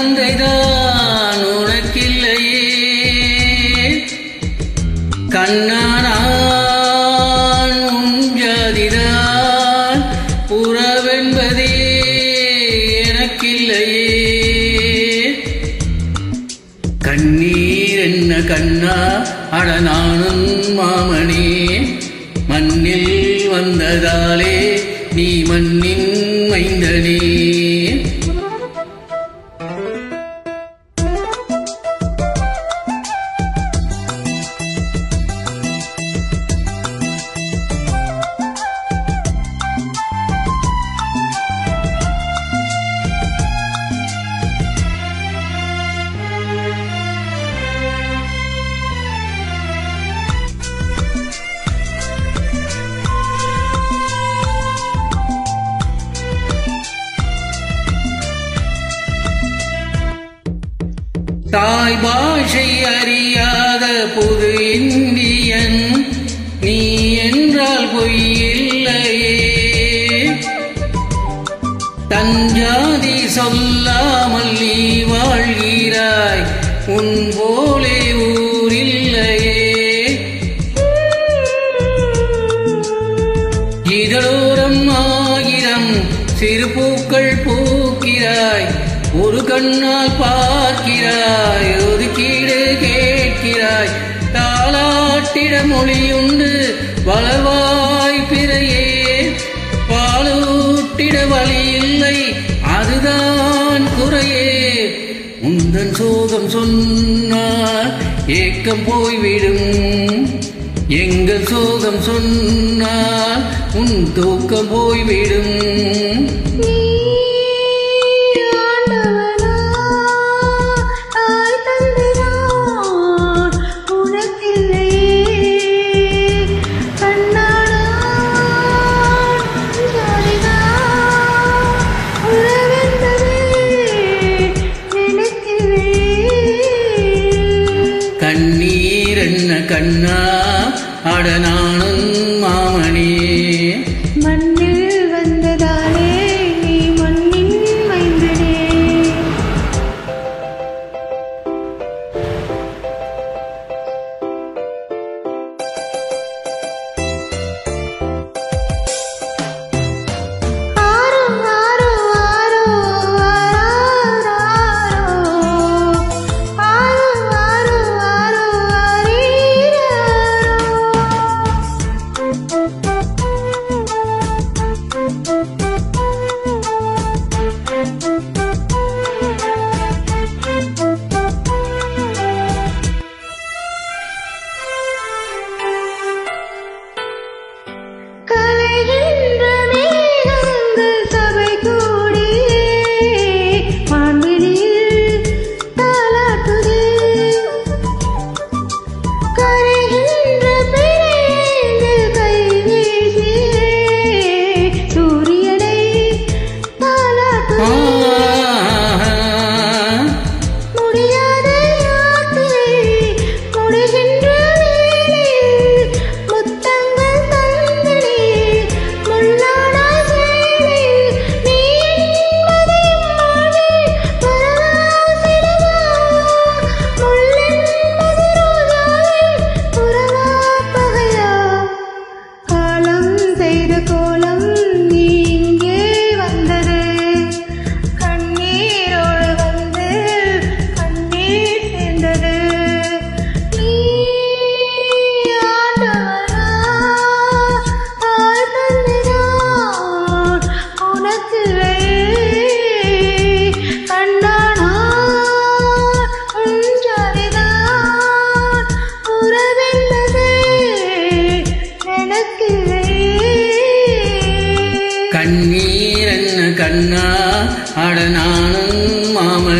தந்தைதான் உனக்கில்லையே கண்ணானான் உஞ்சாதிதான் உறவென்பதே எனக்கில்லையே கண்ணீர் என்ன கண்ணா அட நானும் மாமனே மண்ணில் வந்ததாலே நீ மண்ணின் மைந்தனே தாய் பாஷை அறியாத புது இந்தியன் நீ என்றால் பொய்யில்லையே தஞ்சாதி சொல்லாமல் நீ வாழ்கிறாய் உன் போலே ஊரில்லையே இதழோரம் ஆயிரம் சிறு பூக்கள் பூக்கிறாய் ஒரு கண்ணால் பார்க்கிறாய் ஒதுக்கீடு கேட்கிறாய் தாலாட்டிட மொழியுண்டு வளர்வாய் பிறையே பாலூட்டிட வழி இல்லை அதுதான் குறையே உந்தன் சோகம் சொன்னால் ஏக்கம் போய்விடும் எங்கள் சோகம் சொன்னால் உன் தூக்கம் போய்விடும் கண்ணீர் என்ன கண்ணா அட நானும் மாமனே மண்ணில் வந்ததாலே நீ மண்ணின் மைந்தனே கண்ணீர் என்ன கண்ணா அட நானும் மாமனே